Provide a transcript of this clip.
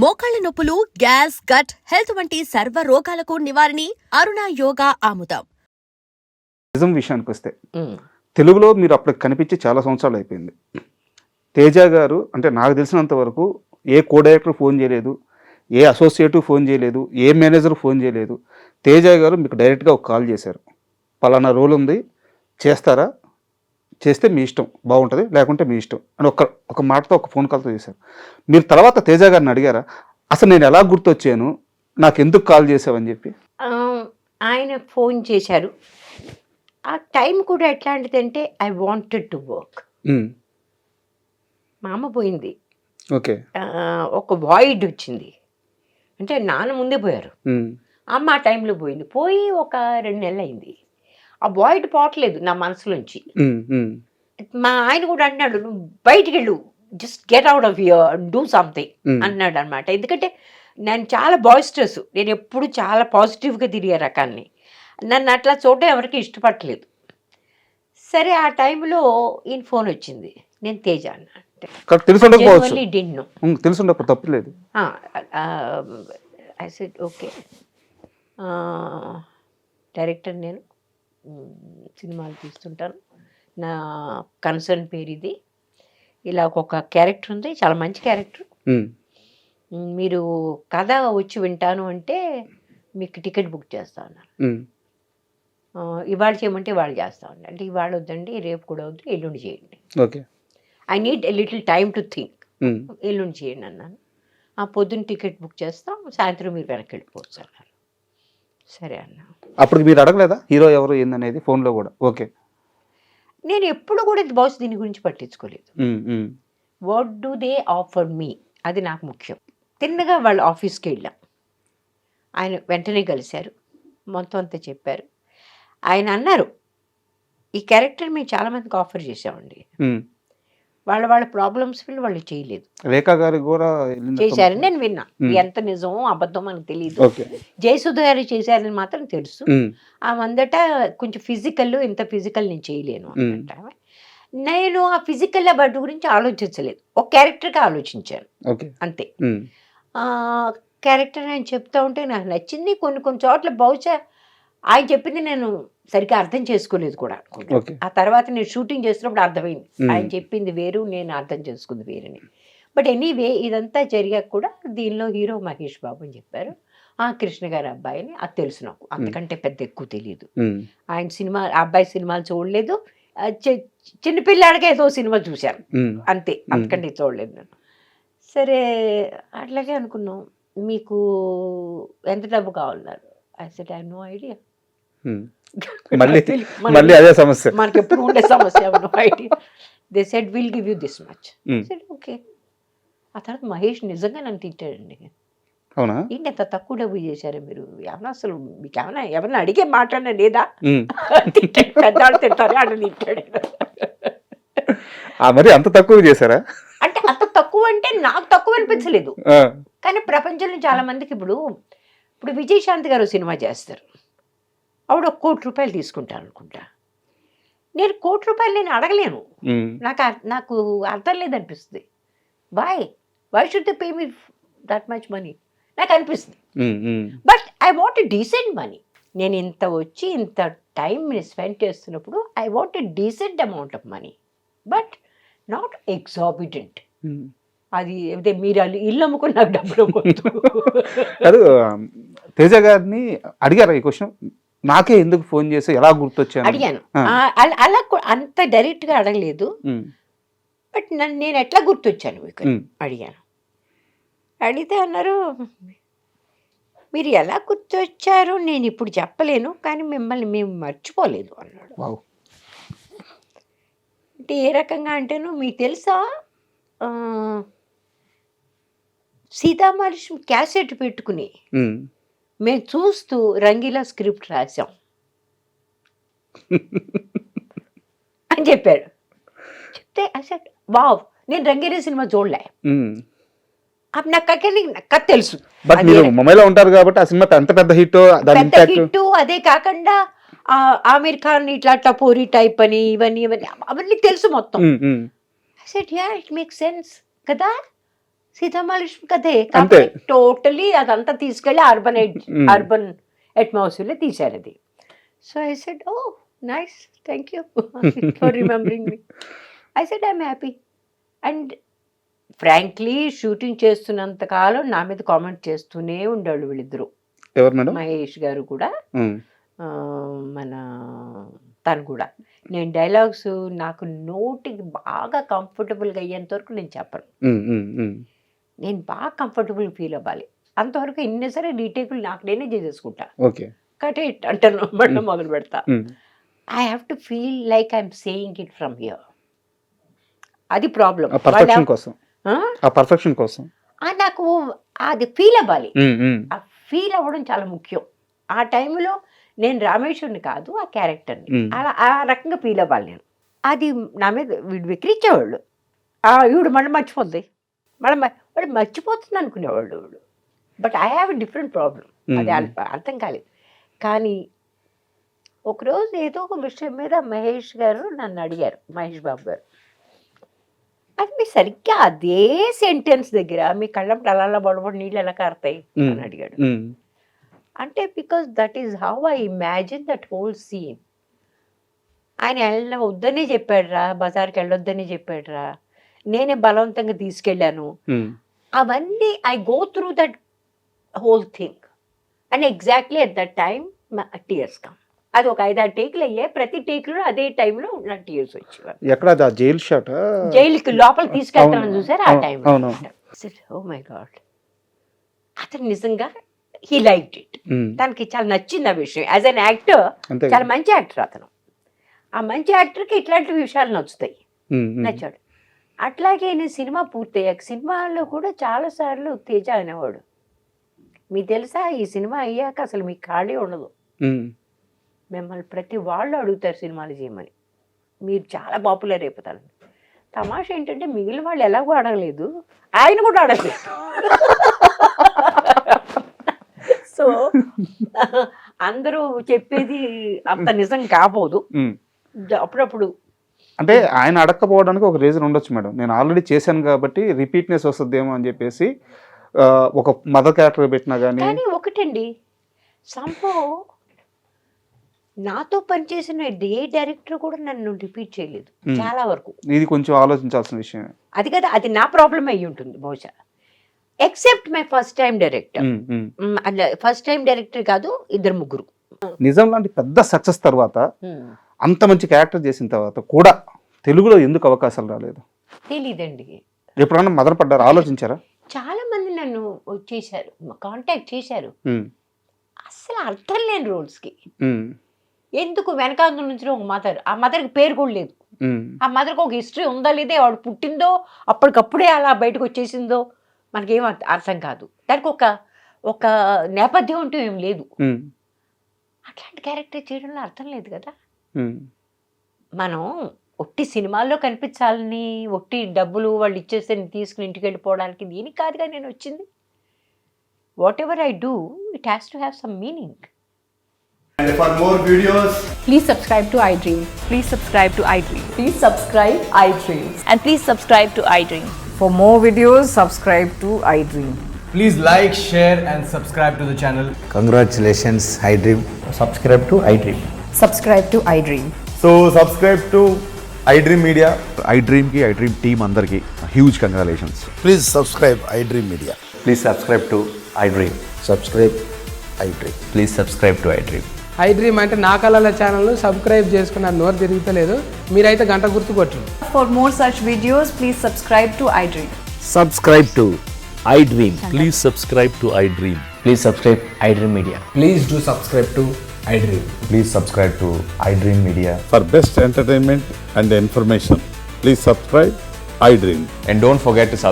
మోకాళ్ల నొప్పులు, gas, gut health వంటి సర్వ రోగాలకు నివారణి అరుణ యోగా ఆముదం. నిజం విషయానికి వస్తే తెలుగులో మీరు అప్పుడు కనిపించి చాలా సంవత్సరాలు అయిపోయింది. తేజ గారు అంటే నాకు తెలిసినంత వరకు ఏ కో డైరెక్టర్ ఫోన్ చేయలేదు, ఏ అసోసియేటివ్ ఫోన్ చేయలేదు, ఏ మేనేజర్ ఫోన్ చేయలేదు. తేజ గారు మీకు డైరెక్ట్గా ఒక కాల్ చేశారు, పలానా రోల్ ఉంది చేస్తారా, చేస్తే మీ ఇష్టం బాగుంటుంది, లేకుంటే మీ ఇష్టం అని ఒక మాటతో ఒక ఫోన్ కాల్తో చేశారు. మీరు తర్వాత తేజ గారిని అడిగారా అసలు నేను ఎలా గుర్తొచ్చాను, నాకు ఎందుకు కాల్ చేసావని చెప్పి? ఆయన ఫోన్ చేశారు. ఆ టైం కూడా ఎట్లాంటిదంటే ఐ వాంటెడ్ టు వర్క్. మా అమ్మ పోయింది, ఓకే, ఒక వాయిడ్ వచ్చింది. అంటే నాన్న ముందే పోయారు, అమ్మ ఆ టైంలో పోయింది. పోయి ఒక 2 నెలలు అయింది. ఆ వాయిడ్ పోవట్లేదు నా మనసులోంచి. మా ఆయన కూడా అన్నాడు, నువ్వు బయటికి వెళ్ళు, just get out of here, do something అన్నాడు అనమాట. ఎందుకంటే నేను చాలా బాయిస్టర్స్, నేను ఎప్పుడు చాలా పాజిటివ్గా తిరిగే రకాన్ని. నన్ను అట్లా చూడడం ఎవరికి ఇష్టపడలేదు. సరే ఆ టైంలో ఈయన ఫోన్ వచ్చింది, నేను తేజ అన్న తప్పలేదు. ఐ సెడ్ ఓకే, డైరెక్టర్ నేను, సినిమాలు తీస్తుంటాను, నా కన్సర్న్ పేరు ఇది, ఇలా ఒక క్యారెక్టర్ ఉంది, చాలా మంచి క్యారెక్టర్, మీరు కథ వచ్చి వింటాను అంటే మీకు టికెట్ బుక్ చేస్తా ఉన్నారు. ఇవాళ చేయమంటే వాళ్ళు చేస్తా ఉన్నారు. అంటే ఇవాళ వద్దండి, రేపు కూడా వద్దు, ఎల్లుండి చేయండి. Okay, I need a little time to think. ఎల్లుండి చేయండి అన్నాను. ఆ పొద్దున్న టికెట్ బుక్ చేస్తాం, సాయంత్రం మీరు వెనక్కి వెళ్ళిపోవచ్చు అన్నారు. సరే అన్న. అప్పుడు మీరు అడగలేదా హీరో ఎవరు ఏందనేది ఫోన్లో కూడా? ఓకే, నేను ఎప్పుడు కూడా బహుశా దీని గురించి పట్టించుకోలేదు. వాట్ డూ దే ఆఫర్ మీ, అది నాకు ముఖ్యం. తిన్నగా వాళ్ళ ఆఫీస్కి వెళ్ళాం. ఆయన వెంటనే కలిశారు, మొత్తం అంతా చెప్పారు. ఆయన అన్నారు, ఈ క్యారెక్టర్ మేము చాలామందికి ఆఫర్ చేసామండి, వాళ్ళ ప్రాబ్లమ్స్ వాళ్ళు చేయలేదు. రేఖా గారు కూడా చేశారని నేను విన్నా. ఎంత నిజమో అబద్ధం మనకు తెలియదు. జయసుధ గారు చేశారని మాత్రం తెలుసు. ఆమందట కొంచెం ఫిజికల్, ఇంత ఫిజికల్ నేను చేయలేను అన్నట్ట. నేను ఆ ఫిజికల్ బట్ గురించి ఆలోచించలేదు, ఒక క్యారెక్టర్గా ఆలోచించాను అంతే. క్యారెక్టర్ ఆయన చెప్తా ఉంటే నాకు నచ్చింది. కొన్ని చోట్ల బహుశా ఆయన చెప్పింది నేను సరిగ్గా అర్థం చేసుకోలేదు కూడా. ఆ తర్వాత నేను షూటింగ్ చేస్తున్నప్పుడు అర్థమైంది, ఆయన చెప్పింది వేరు, నేను అర్థం చేసుకుంది వేరని. బట్ ఎనీవే ఇదంతా జరిగాక కూడా దీనిలో హీరో మహేష్ బాబు అని చెప్పారు. కృష్ణ గారి అబ్బాయిని, అది తెలుసు నాకు, అంతకంటే పెద్ద ఎక్కువ తెలియదు. ఆయన సినిమా, అబ్బాయి సినిమాలు చూడలేదు, చిన్నపిల్లాడికి ఏదో సినిమా చూశాను అంతే, అంతకంటే చూడలేదు నేను. సరే అట్లాగే అనుకున్నాం. మీకు ఎంత డబ్బు కావాలన్నారు? I said I have no idea. మళ్ళీ అదే సమస్య, మనకి ఎప్పుడు ఉండే సమస్య, no idea. They said will give you this much. Said okay. ఆ తర్వాత మహేష్ నిజంగా నన్ను తిట్టాడండి. అవునా, ఏంటి ఎంత తక్కువ డబ్బు చేశారు మీరు, ఏమన్నా అసలు మీకు ఏమన్నా ఎవరన్నా అడిగే మాట్లాడినా లేదా, పెద్దవాళ్ళు తింటారు అని తిట్టాడు. మరి అంత తక్కువ చేశారా? అంటే అంత తక్కువ అంటే నాకు తక్కువ అనిపించలేదు, కానీ ప్రపంచంలో చాలా మందికి ఇప్పుడు విజయశాంతి గారు సినిమా చేస్తారు, ఆవిడ 1 కోటి రూపాయలు తీసుకుంటాను అనుకుంటా. నేను 1 కోటి రూపాయలు నేను అడగలేను, నాకు అర్థం లేదనిపిస్తుంది. Why should they pay me that much money నాకు అనిపిస్తుంది. But I want a decent money. నేను ఇంత వచ్చి ఇంత టైం స్పెండ్ చేస్తున్నప్పుడు I want a decent amount of money, but not exorbitant. అది మీరు ఇల్లు అమ్ముకుని నాకు డబ్బులు కాదు. తేజ గారిని అడిగారా ఈ క్వశ్చన్, నాకే ఎందుకు ఫోన్ చేసి ఎలా గుర్తొచ్చాను? అడిగాను. అలా అంత డైరెక్ట్గా అడగలేదు, బట్ నేను ఎట్లా గుర్తొచ్చాను మీకు అడిగాను. అడిగితే అన్నారు, మీరు ఎలా గుర్తొచ్చారు నేను ఇప్పుడు చెప్పలేను, కానీ మిమ్మల్ని మేము మర్చిపోలేదు అన్నాడు. అంటే ఏ రకంగా అంటేను, మీకు తెలుసా సీతామహాలక్ష్మి క్యాసెట్ పెట్టుకుని మేము చూస్తూ రంగీలా స్క్రిప్ట్ రాసాం అని చెప్పాడు. చెప్తే అసలు వావ్, నేను రంగీలా సినిమా చూడలే, నాకు కథ తెలుసు, ఉంటారు కాబట్టి ఆ సినిమా అంత పెద్ద హిట్. అదే కాకుండా ఆమీర్ ఖాన్ ఇట్లా టపోరీ టైప్ అని ఇవన్నీ అవన్నీ తెలుసు మొత్తం. I said yeah, it make sense కదా. సీతామహాలక్ష్మి కథే అంతే. టోటలీ అదంతా తీసుకెళ్ళి Mm. అర్బన్ అట్మాస్ఫియర్లో తీశారు అది. So I said oh nice, thank you for remembering me. I said I'm happy. And frankly shooting చేస్తున్నంత కాలం నా మీద కామెంట్ చేస్తూనే ఉండేవాళ్ళు వీళ్ళిద్దరూ. ఎవరు మేడం? మహేష్ గారు కూడా ఉమ్, మన తను కూడా. నేను డైలాగ్స్ నాకు నోటికి బాగా కంఫర్టబుల్గా అయ్యేంత వరకు నేను చెప్పను. ఉమ్, ఉమ్, ఉమ్. నేను బాగా కంఫర్టబుల్ ఫీల్ అవ్వాలి. అంతవరకు ఎన్ని సరే రీటేకులు నాకు నేనే చేసేసుకుంటా. ఓకే. కటే అంటాను మళ్ళీ మొదలు పెడతా. Um, I have to feel like I'm saying it from here. అది ప్రాబ్లం. ఆ పర్ఫెక్షన్ కోసం, ఆ పర్ఫెక్షన్ కోసం. నాకు అది ఫీల్ అవ్వాలి. ఉమ్, ఉమ్, ఆ ఫీల్ అవ్వడం చాలా ముఖ్యం. ఆ టైంలో నేను రామేశ్వరుని కాదు, ఆ క్యారెక్టర్ని అలా ఆ రకంగా ఫీల్ అవ్వాలి నేను. అది నా మీద వీడు విక్రించేవాళ్ళు. ఈవిడు మళ్ళీ మర్చిపోద్ది, మళ్ళీ వాడు మర్చిపోతుంది అనుకునేవాళ్ళు వీడు. But I have a different problem. అది అర్థం కాలేదు. కానీ ఒకరోజు ఏదో ఒక విషయం మీద మహేష్ గారు నన్ను అడిగారు, మహేష్ బాబు గారు, అది మీ సరిగ్గా అదే సెంటెన్స్ దగ్గర మీ కళ్ళంటే అలా బొడబడి నీళ్ళు ఎలా కారుతాయి అని అడిగాడు. ఉమ్, అంటే because that is how I imagine that whole scene. ఆయన వద్దనే చెప్పాడురా, బజార్కి వెళ్ళొద్దని చెప్పాడురా, నేనే బలవంతంగా తీసుకెళ్ళాను. ఉమ్. అవన్నీ I go through that whole thing. And exactly at that time tears come. అది ఒక 5-6 టేకులు అయ్యాయి. ప్రతి టేకులో అదే టైంలో నాకు టీయర్స్ వచ్చేవారు. ఎక్కడ అది? ఆ జైల్ షాట్? జైలుకి లోపల తీసుకెళ్తామని చూసారు ఆ టైం. అవును. ఓ మై గాడ్, అతను నిజంగా హీ లైక్డ్ ఇట్. తనకి చాలా నచ్చింది ఆ విషయం. యాజ్ అన్ యాక్టర్ అంతే. చాలా మంచి యాక్టర్ అతను. ఆ మంచి యాక్టర్కి ఇట్లాంటి విషయాలు నచ్చుతాయి, నచ్చాడు. అట్లాగే నేను సినిమా పూర్తయ్యాక సినిమాల్లో కూడా చాలాసార్లు తేజ అనేవాడు, మీకు తెలుసా ఈ సినిమా అయ్యాక అసలు మీకు ఖాళీ ఉండదు, మిమ్మల్ని ప్రతి వాళ్ళు అడుగుతారు సినిమాలు చేయమని, మీరు చాలా పాపులర్ అయిపోతారు. తమాషా ఏంటంటే మిగిలిన వాళ్ళు ఎలాగో అడగలేదు, ఆయన కూడా అడగలేదు. సో అందరూ చెప్పేది అంత నిజం కాపోదు అప్పుడప్పుడు. అంటే ఆయన అడగకపోవడానికి ఒక రీజన్ ఉండొచ్చు మేడం. నేను ఆల్రెడీ చేశాను కాబట్టి రిపీట్నెస్ వస్తుందేమో అని చెప్పేసి ఒక మదర్ క్యారెక్టర్ పెట్టినా కానీ ఒకటండి, సంభవ్ నాతో పనిచేసిన ఏ డైరెక్టర్ కూడా నన్ను రిపీట్ చేయలేదు చాలా వరకు. ఇది కొంచెం ఆలోచించాల్సిన విషయం. అది కదా, అది నా ప్రాబ్లం అయ్యి ఉంటుంది బహుశా. Except my first time director. First time director కాదు, 2-3. నిజం లాంటి పెద్ద సక్సెస్ తర్వాత అంత మంచి క్యారెక్టర్ చేసిన తర్వాత కూడా తెలుగులో ఎందుకు అవకాశాలు రాలేదు? తెలీదండి. ఎప్పుడన్నా మదన పడ్డారు, ఆలోచించారా? చాలా మంది నన్ను వచ్చేసారు, కాంటాక్ట్ చేశారు. అసలు అర్థం లేని రోల్స్కి ఎందుకు వెనకాల నుంచి ఒక మదర్, ఆ మదర్కి పేరు కూడా లేదు, ఆ మదర్కి ఒక హిస్టరీ ఉందా లేదా, వాడు పుట్టిందో అప్పటికప్పుడే అలా బయటకు వచ్చేసిందో మనకేం అర్థం కాదు. దానికి ఒక నేపథ్యం అంటూ ఏం లేదు. అట్లాంటి క్యారెక్టర్ చేయడంలో అర్థం లేదు కదా. మనం ఒట్టి సినిమాల్లో కనిపించాలని, ఒట్టి డబ్బులు వాళ్ళు ఇచ్చేస్తే తీసుకుని ఇంటికి వెళ్ళిపోవడానికి దీనికి కాదుగా నేను వచ్చింది. What ever I do, it has to have some meaning. And for more videos, Please subscribe to iDream. Please subscribe to iDream. Please subscribe iDream. And please subscribe to iDream. For more videos, subscribe to iDream. please like, share and subscribe to the channel. Congratulations, iDream. Subscribe to iDream. Subscribe to iDream. So subscribe to iDream Media. iDream ki iDream team andarki huge congratulations. Please subscribe iDream Media. Please subscribe to iDream. Subscribe iDream. Please subscribe to iDream. iDream అంటే నా కళల channel subscribe చేసుకున్న నోరు తిరుగుతలేదు, మీరైతే గంట గుర్తు కొట్టండి. For more such videos, please subscribe to iDream. Subscribe to iDream. Please subscribe to iDream. Please subscribe iDream Media. Please do subscribe to iDream. Please subscribe to iDream Media. For best entertainment and information, please subscribe iDream. And don't forget to subscribe